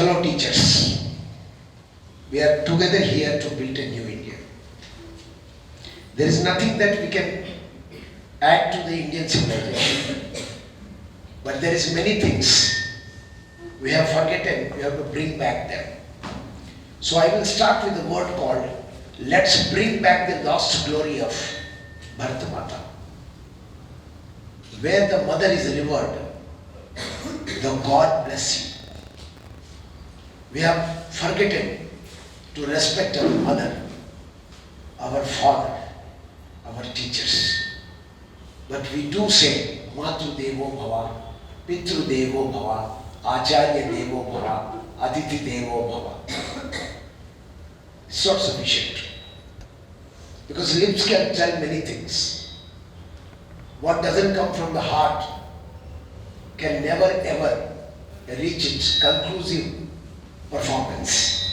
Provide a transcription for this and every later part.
fellow teachers, we are together here to build a new India. There is nothing that we can add to the Indian civilization, but there is many things we have forgotten, we have to bring back them. So I will start with a word called, let's bring back the lost glory of Bharat Mata. Where the mother is revered, the God bless you. We have forgotten to respect our mother, our father, our teachers. But we do say, Matru Devo Bhava, Pitru Devo Bhava, Acharya Devo Bhava, Aditi Devo Bhava. It's not sufficient. Because lips can tell many things. What doesn't come from the heart can never ever reach its conclusive performance.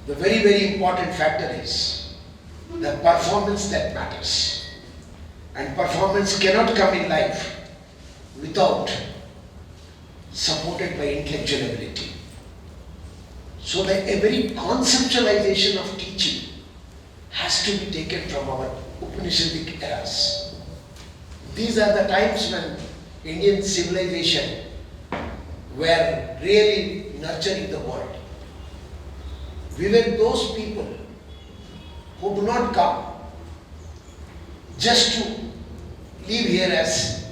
The very, very important factor is the performance that matters. And performance cannot come in life without supported by intellectual ability. So the very conceptualization of teaching has to be taken from our Upanishadic eras. These are the times when Indian civilization were really nurturing the world. We were those people who do not come just to live here as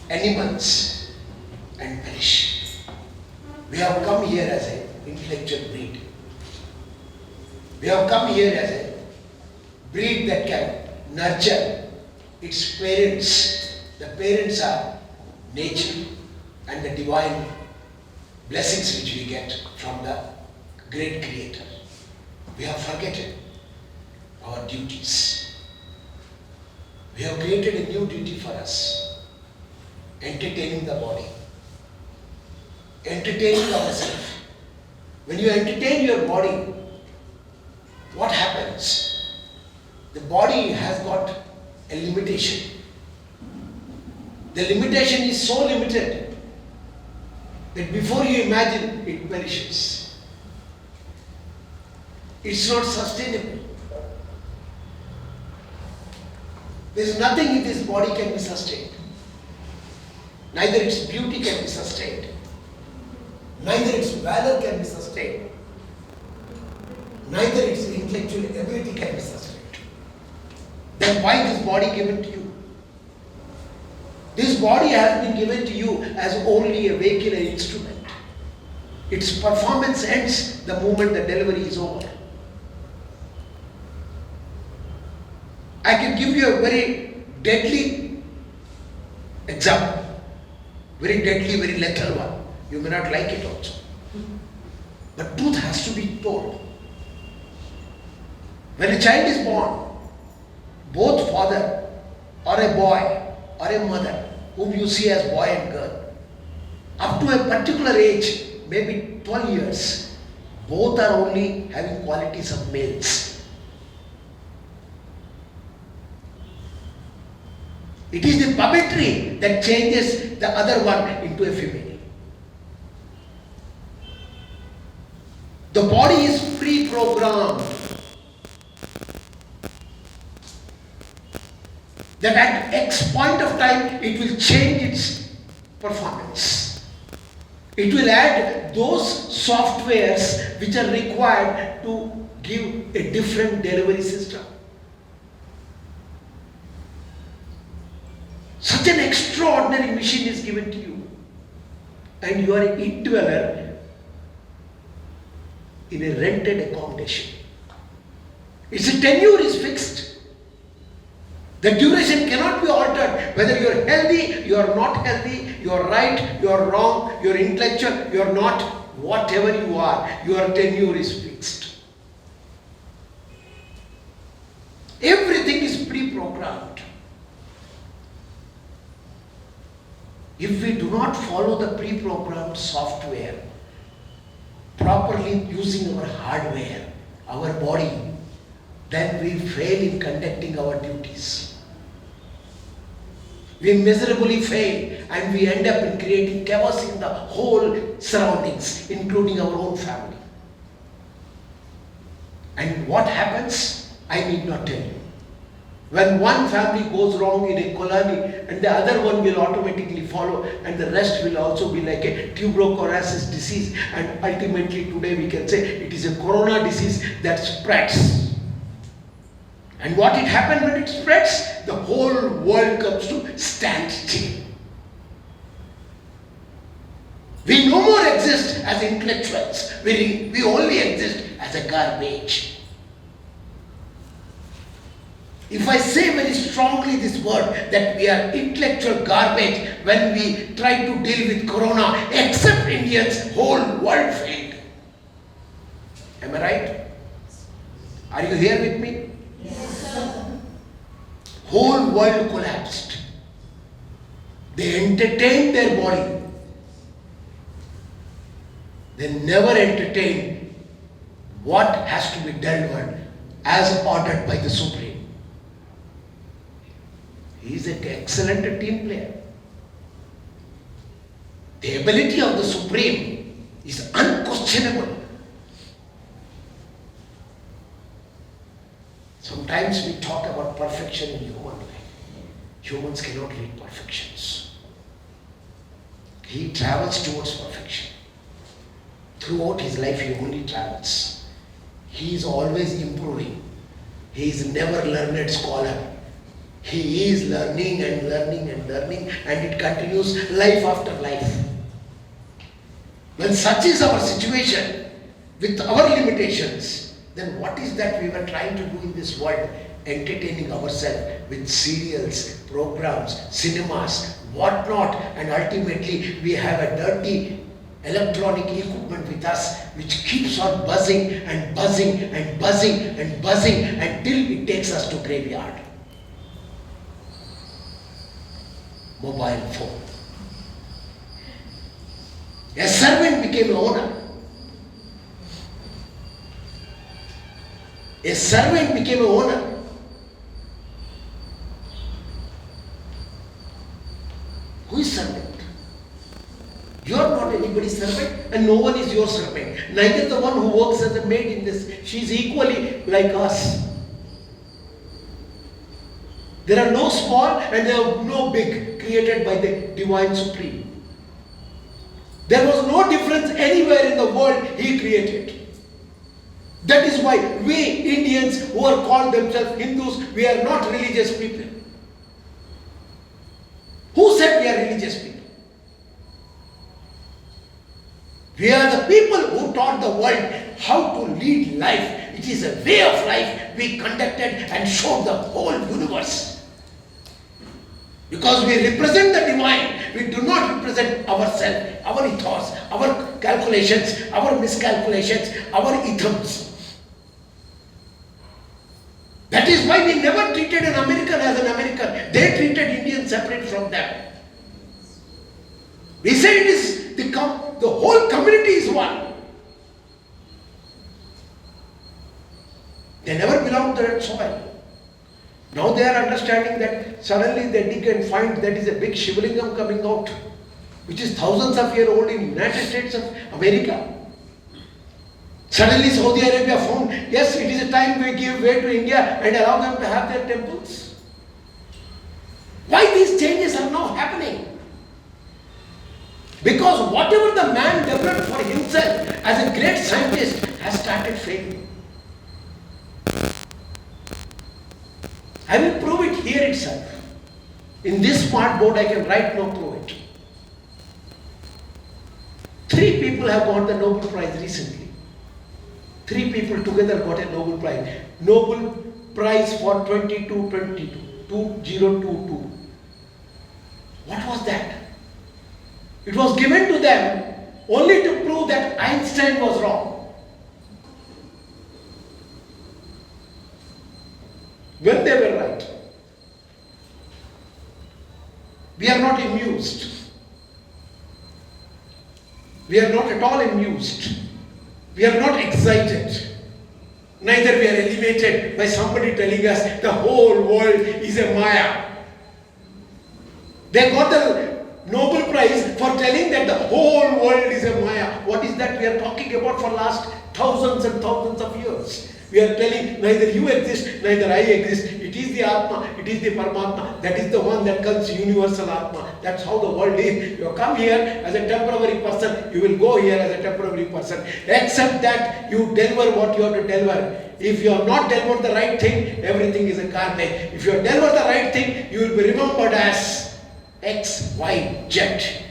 animals and perish. We have come here as an intellectual breed. We have come here as a breed that can nurture its parents. The parents are nature and the divine blessings which we get from the great Creator. We have forgotten our duties. We have created a new duty for us, entertaining the body, entertaining ourselves. When you entertain your body, what happens? The body has got a limitation. The limitation is so limited that before you imagine, it perishes. It's not sustainable. There is nothing in this body can be sustained. Neither its beauty can be sustained. Neither its valor can be sustained. Neither its intellectual ability can be sustained. Then why this body given to you? This body has been given to you as only a vehicle and instrument. Its performance ends the moment the delivery is over. I can give you a very deadly example. Very deadly, very lethal one. You may not like it also. But truth has to be told. When a child is born, both father or a boy or a mother, whom you see as boy and girl, up to a particular age, maybe 12 years, both are only having qualities of males. It is the puppetry that changes the other one into a female. The body is pre-programmed that at X point of time it will change its performance. It will add those softwares which are required to give a different delivery system. Such an extraordinary machine is given to you, and you are an indweller in a rented accommodation. Its tenure is fixed. The duration cannot be altered. Whether you are healthy, you are not healthy, you are right, you are wrong, you are intellectual, you are not, whatever you are, your tenure is fixed. Everything is pre-programmed. If we do not follow the pre-programmed software, properly using our hardware, our body, then we fail in conducting our duties. We miserably fail, and we end up in creating chaos in the whole surroundings, including our own family. And what happens? I need not tell you. When one family goes wrong in a colony, and the other one will automatically follow, and the rest will also be like a tuberculosis disease, and ultimately today we can say it is a corona disease that spreads. And what it happens when it spreads? The whole world comes to standstill. We no more exist as intellectuals. We only exist as a garbage. If I say very strongly this word that we are intellectual garbage when we try to deal with corona, except Indians, whole world failed. Am I right? Are you here with me? Yes, sir. Whole world collapsed. They entertained their body. They never entertained what has to be delivered as ordered by the Supreme. He is an excellent team player. The ability of the Supreme is unquestionable. Sometimes we talk about perfection in human life. Humans cannot reach perfections. He travels towards perfection. Throughout his life he only travels. He is always improving. He is never learned scholar. He is learning and learning and learning, and it continues life after life. When such is our situation, with our limitations, then what is that we were trying to do in this world? Entertaining ourselves with serials, programs, cinemas, whatnot, and ultimately we have a dirty electronic equipment with us which keeps on buzzing and buzzing and buzzing and buzzing until it takes us to graveyard. Mobile phone. A servant became an owner. A servant became an owner. Who is servant? You are not anybody's servant, and no one is your servant. Neither the one who works as a maid in this. She is equally like us. There are no small and there are no big created by the Divine Supreme. There was no difference anywhere in the world He created. That is why we Indians who are called themselves Hindus, we are not religious people. Who said we are religious people? We are the people who taught the world how to lead life. It is a way of life we conducted and showed the whole universe. Because we represent the divine, we do not represent ourselves, our ethos, our calculations, our miscalculations, our ethos. That is why we never treated an American as an American. They treated Indians separate from them. We say it is the whole community is one. They never belonged to that soil. Now they are understanding that suddenly they dig and find that is a big Shivlingam coming out, which is thousands of years old in the United States of America. Suddenly Saudi Arabia found, yes, it is a time we give way to India and allow them to have their temples. Why these changes are now happening? Because whatever the man developed for himself as a great scientist has started failing. I will prove it here itself. In this smart board I can right now prove it. 3 people have got the Nobel Prize recently. 3 people together got a Nobel Prize. Nobel Prize for 2022. What was that? It was given to them only to prove that Einstein was wrong. When they were right. We are not amused. We are not at all amused. We are not excited. Neither we are elevated by somebody telling us the whole world is a Maya. They got the Nobel Prize for telling that the whole world is a Maya. What is that we are talking about for last thousands and thousands of years? We are telling neither you exist, neither I exist. It is the Atma, it is the Paramatma. That is the one that comes universal Atma. That's how the world is. You come here as a temporary person, you will go here as a temporary person. Except that you deliver what you have to deliver. If you have not delivered the right thing, everything is a garbage. If you have delivered the right thing, you will be remembered as X, Y, Z.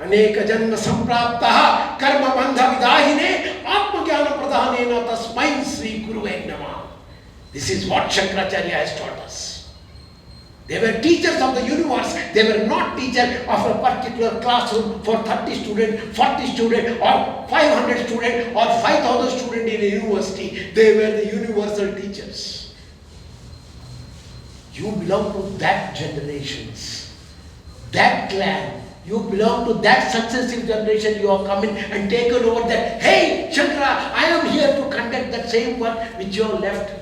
Aneka janma sampraptaha karma bandha vidahine atma jnana pradhanena tasmai Sri Guruve Namah. This is what Shankaracharya has taught us. They were teachers of the universe. They were not teachers of a particular classroom for 30 students, 40 students, or 500 students, or 5,000 students in a university. They were the universal teachers. You belong to that generations, that clan. You belong to that successive generation. You have come in and taken over that. Hey, Shankara, I am here to conduct that same work which you have left.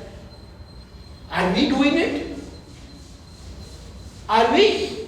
Are we doing it? Are we?